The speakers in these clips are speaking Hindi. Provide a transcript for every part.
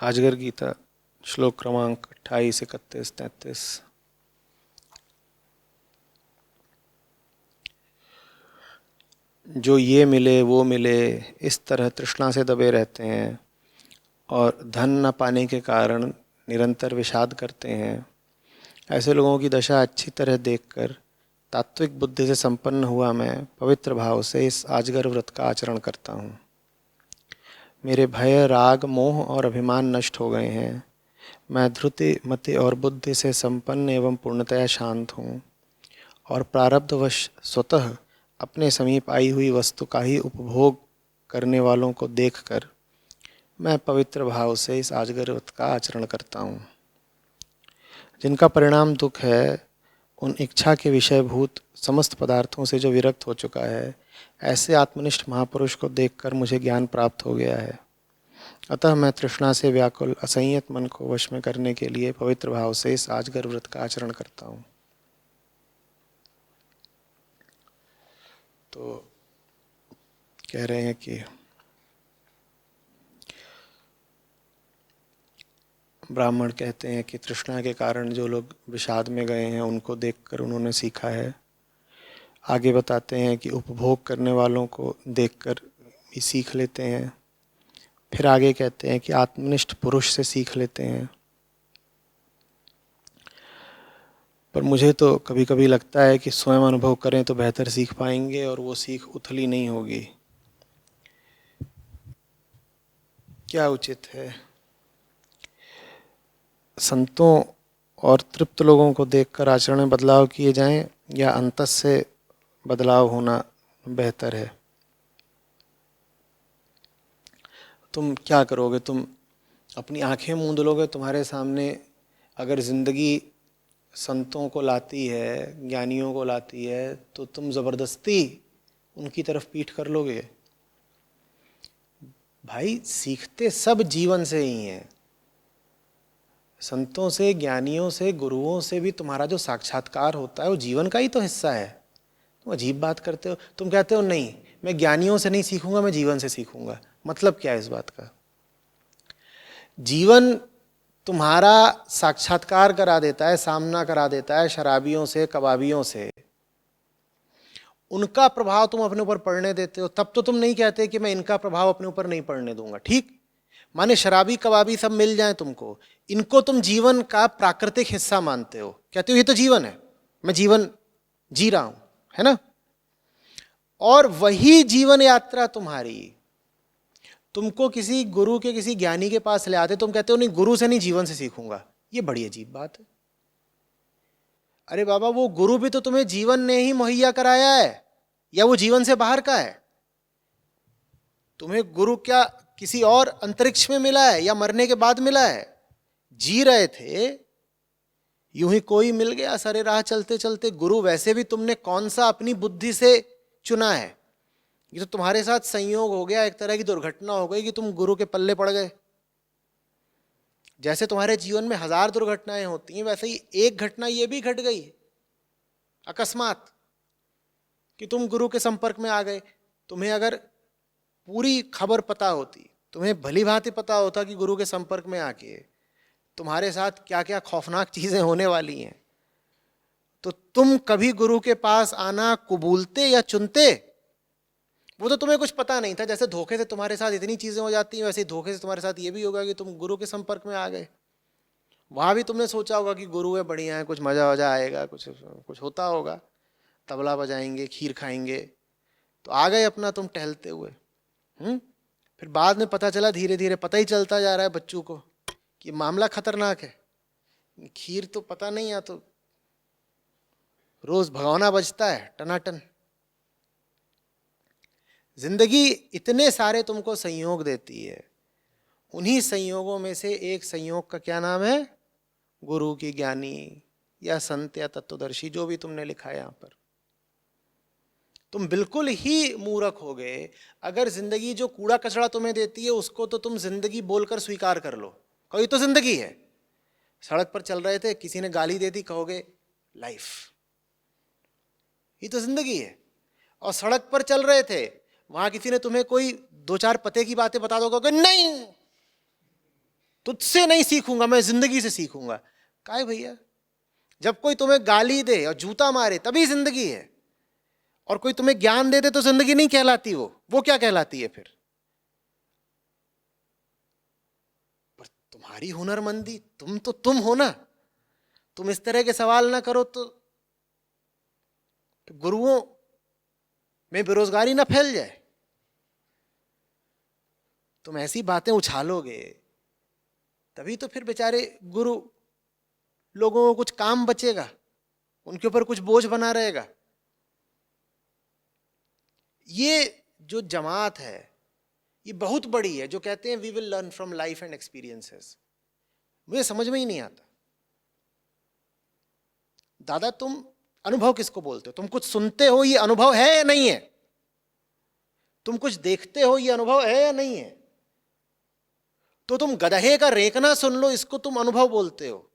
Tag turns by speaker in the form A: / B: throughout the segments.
A: आजगर गीता श्लोक क्रमांक 28, 31, 33। जो ये मिले वो मिले इस तरह तृष्णा से दबे रहते हैं और धन न पाने के कारण निरंतर विषाद करते हैं, ऐसे लोगों की दशा अच्छी तरह देखकर तात्विक बुद्धि से संपन्न हुआ मैं पवित्र भाव से इस आजगर व्रत का आचरण करता हूँ। मेरे भय, राग, मोह और अभिमान नष्ट हो गए हैं। मैं धृति, मति और बुद्धि से संपन्न एवं पूर्णतया शांत हूँ और प्रारब्धवश स्वतः अपने समीप आई हुई वस्तु का ही उपभोग करने वालों को देखकर मैं पवित्र भाव से इस आजगर व्रत का आचरण करता हूँ। जिनका परिणाम दुख है, उन इच्छा के विषयभूत समस्त पदार्थों से जो विरक्त हो चुका है, ऐसे आत्मनिष्ठ महापुरुष को देखकर मुझे ज्ञान प्राप्त हो गया है। अतः मैं तृष्णा से व्याकुल असंयत मन को वश में करने के लिए पवित्र भाव से इस आजगर व्रत का आचरण करता हूँ। तो कह रहे हैं कि ब्राह्मण कहते हैं कि तृष्णा के कारण जो लोग विषाद में गए हैं उनको देखकर उन्होंने सीखा है। आगे बताते हैं कि उपभोग करने वालों को देखकर भी सीख लेते हैं। फिर आगे कहते हैं कि आत्मनिष्ठ पुरुष से सीख लेते हैं। पर मुझे तो कभी कभी लगता है कि स्वयं अनुभव करें तो बेहतर सीख पाएंगे और वो सीख उथली नहीं होगी। क्या उचित है? संतों और तृप्त लोगों को देखकर आचरण में बदलाव किए जाएं या अंतस से बदलाव होना बेहतर है? तुम क्या करोगे? तुम अपनी आंखें मूंद लोगे? तुम्हारे सामने अगर ज़िंदगी संतों को लाती है, ज्ञानियों को लाती है, तो तुम ज़बरदस्ती उनकी तरफ पीठ कर लोगे? भाई, सीखते सब जीवन से ही हैं। संतों से, ज्ञानियों से, गुरुओं से भी तुम्हारा जो साक्षात्कार होता है वो जीवन का ही तो हिस्सा है। तुम अजीब बात करते हो। तुम कहते हो नहीं, मैं ज्ञानियों से नहीं सीखूंगा, मैं जीवन से सीखूंगा। मतलब क्या है इस बात का? जीवन तुम्हारा साक्षात्कार करा देता है, सामना करा देता है शराबियों से, कबाबियों से। उनका प्रभाव तुम अपने ऊपर पड़ने देते हो, तब तो तुम नहीं कहते कि मैं इनका प्रभाव अपने ऊपर नहीं पड़ने दूंगा। ठीक, माने शराबी कबाबी सब मिल जाए तुमको, इनको तुम जीवन का प्राकृतिक हिस्सा मानते हो, कहते हो ये तो जीवन है, मैं जीवन जी रहा हूं, है ना? और वही जीवन यात्रा तुम्हारी तुमको किसी गुरु के, किसी ज्ञानी के पास ले आते, तुम कहते हो नहीं, गुरु से नहीं, जीवन से सीखूंगा। ये बड़ी अजीब बात है। अरे बाबा, वो गुरु भी तो तुम्हें जीवन ने ही मुहैया कराया है, या वो जीवन से बाहर का है? तुम्हें गुरु क्या किसी और अंतरिक्ष में मिला है या मरने के बाद मिला है? जी रहे थे, यूं ही कोई मिल गया सरे राह चलते चलते। गुरु वैसे भी तुमने कौन सा अपनी बुद्धि से चुना है? ये तो तुम्हारे साथ संयोग हो गया, एक तरह की दुर्घटना हो गई कि तुम गुरु के पल्ले पड़ गए। जैसे तुम्हारे जीवन में 1000 दुर्घटनाएं होती हैं, वैसे ही एक घटना ये भी घट गई अकस्मात कि तुम गुरु के संपर्क में आ गए। तुम्हें अगर पूरी खबर पता होती, तुम्हें भली भांति पता होता कि गुरु के संपर्क में आके तुम्हारे साथ क्या क्या खौफनाक चीजें होने वाली हैं, तो तुम कभी गुरु के पास आना कबूलते या चुनते? वो तो तुम्हें कुछ पता नहीं था। जैसे धोखे से तुम्हारे साथ इतनी चीजें हो जाती हैं, वैसे ही धोखे से तुम्हारे साथ ये भी होगा कि तुम गुरु के संपर्क में आ गए। वहां भी तुमने सोचा होगा कि गुरु है, बढ़िया है, कुछ मजा वजा आएगा, कुछ कुछ होता होगा, तबला बजाएंगे, खीर खाएंगे, तो आ गए अपना तुम टहलते हुए। फिर बाद में पता चला, धीरे धीरे पता ही चलता जा रहा है बच्चों को कि मामला खतरनाक है। खीर तो पता नहीं, या तो रोज भगौना बजता है टनाटन। जिंदगी इतने सारे तुमको संयोग देती है, उन्हीं संयोगों में से एक संयोग का क्या नाम है? गुरु की ज्ञानी या संत या तत्वदर्शी, जो भी तुमने लिखा है यहां पर। तुम बिल्कुल ही मूर्ख हो गए अगर जिंदगी जो कूड़ा कचरा तुम्हें देती है उसको तो तुम जिंदगी बोलकर स्वीकार कर लो। कहो ये तो जिंदगी है। सड़क पर चल रहे थे, किसी ने गाली दे दी, कहोगे लाइफ, ये तो जिंदगी है। और सड़क पर चल रहे थे, वहां किसी ने तुम्हें कोई 2-4 पते की बातें बता दो, कहोगे नहीं, तुझसे नहीं सीखूंगा, मैं जिंदगी से सीखूंगा। काहे भैया, जब कोई तुम्हें गाली दे और जूता मारे तभी जिंदगी है, और कोई तुम्हें ज्ञान दे दे तो जिंदगी नहीं कहलाती। वो क्या कहलाती है फिर? पर तुम्हारी हुनरमंदी, तुम तो तुम हो ना। तुम इस तरह के सवाल ना करो तो गुरुओं में बेरोजगारी ना फैल जाए। तुम ऐसी बातें उछालोगे तभी तो फिर बेचारे गुरु लोगों को कुछ काम बचेगा, उनके ऊपर कुछ बोझ बना रहेगा। ये जो जमात है ये बहुत बड़ी है, जो कहते हैं we will learn from life and experiences. मुझे समझ में ही नहीं आता। दादा तुम अनुभव किसको बोलते हो? तुम कुछ सुनते हो, ये अनुभव है या नहीं है? तुम कुछ देखते हो, ये अनुभव है या नहीं है? तो तुम गधे का रेंकना सुन लो, इसको तुम अनुभव बोलते हो।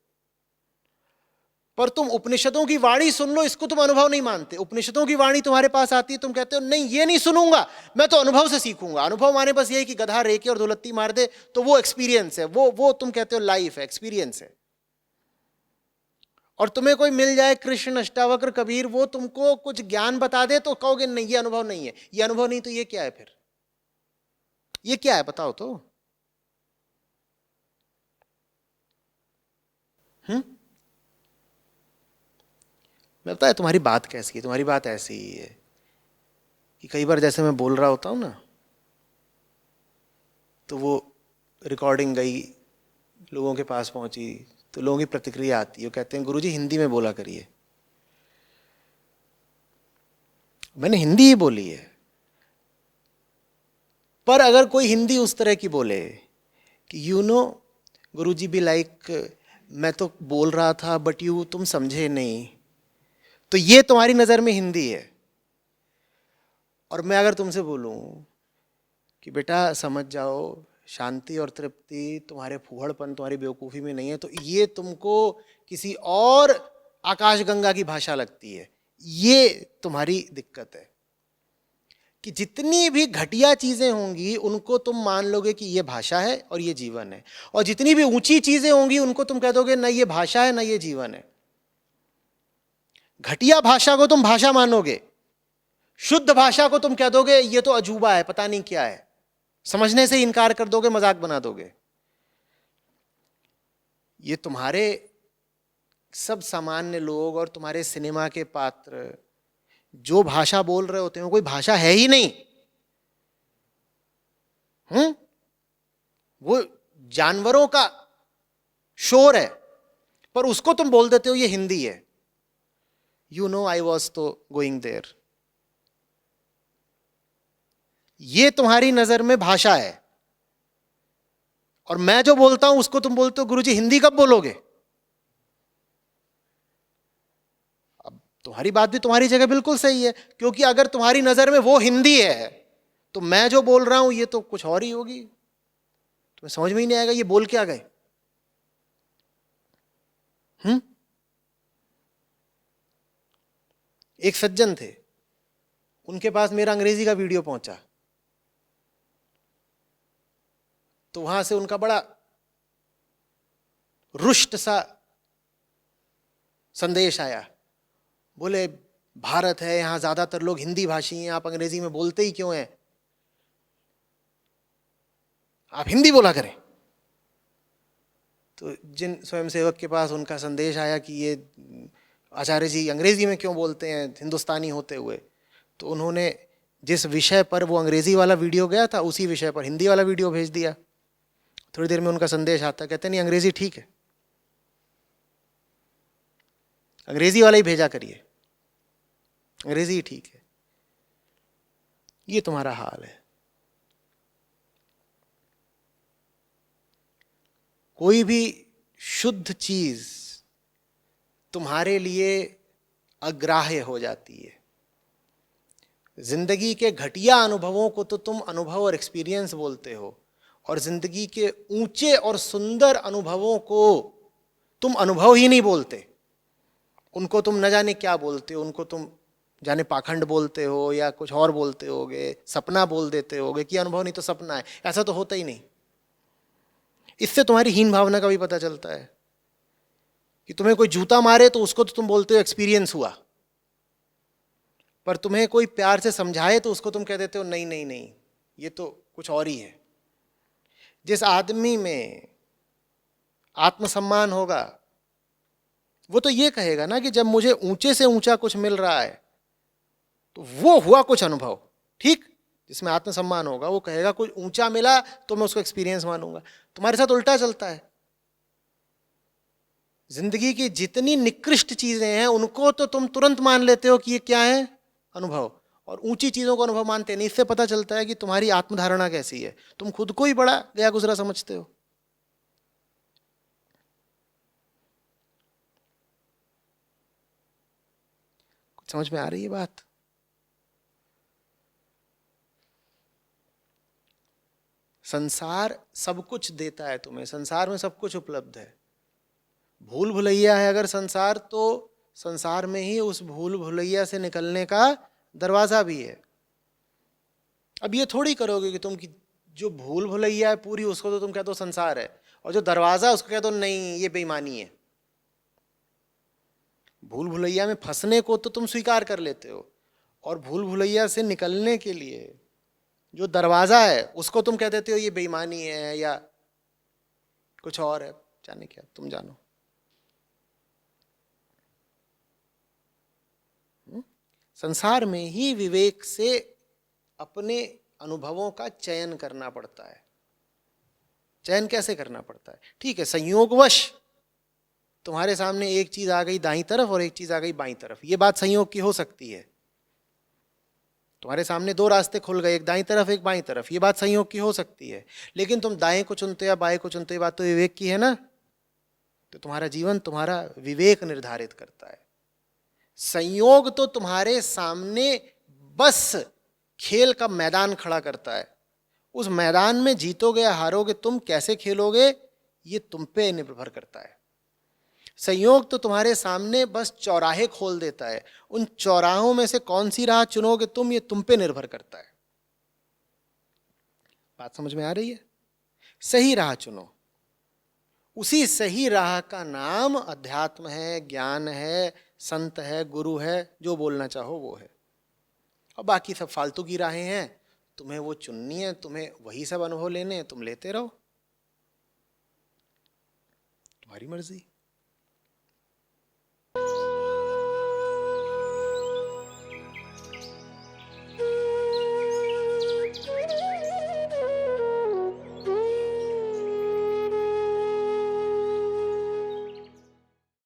A: पर तुम उपनिषदों की वाणी सुन लो, इसको तुम अनुभव नहीं मानते। उपनिषदों की वाणी तुम्हारे पास आती है, तुम कहते हो नहीं ये नहीं सुनूंगा, मैं तो अनुभव से सीखूंगा। अनुभव माने बस यही कि गधा रेके और धुलत्ती मार दे, तो वो एक्सपीरियंस है, वो तुम कहते हो लाइफ है, एक्सपीरियंस है। और तुम्हें कोई मिल जाए कृष्ण, अष्टावक्र, कबीर, वो तुमको कुछ ज्ञान बता दे तो कहोगे नहीं ये अनुभव नहीं है। ये अनुभव नहीं तो ये क्या है फिर? ये क्या है बताओ तो। मैं बताया तुम्हारी बात कैसी है? तुम्हारी बात ऐसी ही है कि कई बार जैसे मैं बोल रहा होता हूं ना, तो वो रिकॉर्डिंग गई, लोगों के पास पहुंची, तो लोगों की प्रतिक्रिया आती है, वो कहते हैं गुरुजी हिंदी में बोला करिए। मैंने हिंदी ही बोली है, पर अगर कोई हिंदी उस तरह की बोले कि यू नो गुरुजी भी लाइक मैं तो बोल रहा था बट तुम समझे नहीं, तो ये तुम्हारी नज़र में हिंदी है। और मैं अगर तुमसे बोलूं कि बेटा समझ जाओ, शांति और तृप्ति तुम्हारे फूहड़पन, तुम्हारी बेवकूफ़ी में नहीं है, तो ये तुमको किसी और आकाशगंगा की भाषा लगती है। ये तुम्हारी दिक्कत है कि जितनी भी घटिया चीज़ें होंगी उनको तुम मान लोगे कि ये भाषा है और ये जीवन है, और जितनी भी ऊंची चीज़ें होंगी उनको तुम कह दोगे ना ये भाषा है ना ये जीवन है। घटिया भाषा को तुम भाषा मानोगे, शुद्ध भाषा को तुम कह दोगे ये तो अजूबा है, पता नहीं क्या है, समझने से इनकार कर दोगे, मजाक बना दोगे। ये तुम्हारे सब सामान्य लोग और तुम्हारे सिनेमा के पात्र जो भाषा बोल रहे होते हैं वो कोई भाषा है ही नहीं। वो जानवरों का शोर है, पर उसको तुम बोल देते हो ये हिंदी है। यू नो आई वॉज तो गोइंग देयर। ये तुम्हारी नजर में भाषा है, और मैं जो बोलता हूं उसको तुम बोलते हो गुरुजी हिंदी कब बोलोगे? अब तुम्हारी बात भी तुम्हारी जगह बिल्कुल सही है, क्योंकि अगर तुम्हारी नजर में वो हिंदी है तो मैं जो बोल रहा हूं ये तो कुछ और ही होगी। तुम्हें समझ में ही नहीं आएगा ये बोल क्या गए। एक सज्जन थे, उनके पास मेरा अंग्रेजी का वीडियो पहुंचा, तो वहां से उनका बड़ा रुष्ट सा संदेश आया। बोले भारत है, यहां ज्यादातर लोग हिंदी भाषी हैं, आप अंग्रेजी में बोलते ही क्यों हैं? आप हिंदी बोला करें। तो जिन स्वयंसेवक के पास उनका संदेश आया कि ये आचार्य जी अंग्रेजी में क्यों बोलते हैं हिंदुस्तानी होते हुए, तो उन्होंने जिस विषय पर वो अंग्रेजी वाला वीडियो गया था उसी विषय पर हिंदी वाला वीडियो भेज दिया। थोड़ी देर में उनका संदेश आता, कहते नहीं अंग्रेजी ठीक है, अंग्रेजी वाला ही भेजा करिए, अंग्रेजी ही ठीक है। ये तुम्हारा हाल है। कोई भी शुद्ध चीज तुम्हारे लिए अग्राह्य हो जाती है। जिंदगी के घटिया अनुभवों को तो तुम अनुभव और एक्सपीरियंस बोलते हो, और जिंदगी के ऊंचे और सुंदर अनुभवों को तुम अनुभव ही नहीं बोलते। उनको तुम न जाने क्या बोलते हो, उनको तुम जाने पाखंड बोलते हो या कुछ और बोलते होगे, सपना बोल देते होगे कि अनुभव नहीं तो सपना है। ऐसा तो होता ही नहीं। इससे तुम्हारी हीन भावना का भी पता चलता है कि तुम्हें कोई जूता मारे तो उसको तो तुम बोलते हो एक्सपीरियंस हुआ, पर तुम्हें कोई प्यार से समझाए तो उसको तुम कह देते हो नहीं नहीं नहीं, ये तो कुछ और ही है। जिस आदमी में आत्मसम्मान होगा वो तो ये कहेगा ना कि जब मुझे ऊंचे से ऊंचा कुछ मिल रहा है तो वो हुआ कुछ अनुभव, ठीक। जिसमें आत्मसम्मान होगा वो कहेगा कुछ ऊंचा मिला तो मैं उसको एक्सपीरियंस मानूंगा। तुम्हारे साथ उल्टा चलता है। जिंदगी की जितनी निकृष्ट चीजें हैं उनको तो तुम तुरंत मान लेते हो कि ये क्या है, अनुभव, और ऊंची चीजों को अनुभव मानते नहीं। इससे पता चलता है कि तुम्हारी आत्मधारणा कैसी है। तुम खुद को ही बड़ा गया गुजरा समझते हो। कुछ समझ में आ रही है बात? संसार सब कुछ देता है तुम्हें, संसार में सब कुछ उपलब्ध है। भूल भुलैया है अगर संसार, तो संसार में ही उस भूल भुलैया से निकलने का दरवाजा भी है। अब ये थोड़ी करोगे कि तुम कि जो भूल भुलैया है पूरी उसको तो तुम कहते हो संसार है, और जो दरवाजा उसको कहते हो नहीं ये बेईमानी है। भूल भुलैया में फंसने को तो तुम स्वीकार कर लेते हो, और भूल भुलैया से निकलने के लिए जो दरवाजा है उसको तुम कह देते हो ये बेईमानी है या कुछ और है, जाने क्या, तुम जानो। संसार में ही विवेक से अपने अनुभवों का चयन करना पड़ता है। चयन कैसे करना पड़ता है? ठीक है, संयोगवश तुम्हारे सामने एक चीज आ गई दाईं तरफ और एक चीज आ गई बाईं तरफ, ये बात संयोग की हो सकती है। तुम्हारे सामने दो रास्ते खुल गए, एक दाईं तरफ एक बाईं तरफ, ये बात संयोग की हो सकती है। लेकिन तुम दाएं को चुनते या बाएं को चुनते, ये बात तो विवेक की है ना। तो तुम्हारा जीवन तुम्हारा विवेक निर्धारित करता है। संयोग तो तुम्हारे सामने बस खेल का मैदान खड़ा करता है। उस मैदान में जीतोगे या हारोगे, तुम कैसे खेलोगे, ये तुम पे निर्भर करता है। संयोग तो तुम्हारे सामने बस चौराहे खोल देता है। उन चौराहों में से कौन सी राह चुनोगे तुम, ये तुम पे निर्भर करता है। बात समझ में आ रही है? सही राह चुनो। उसी सही राह का नाम अध्यात्म है, ज्ञान है, संत है, गुरु है, जो बोलना चाहो वो है। और बाकी सब फालतू की राहें हैं, तुम्हें वो चुननी है, तुम्हें वही सब अनुभव लेने हैं, तुम लेते रहो, तुम्हारी मर्जी।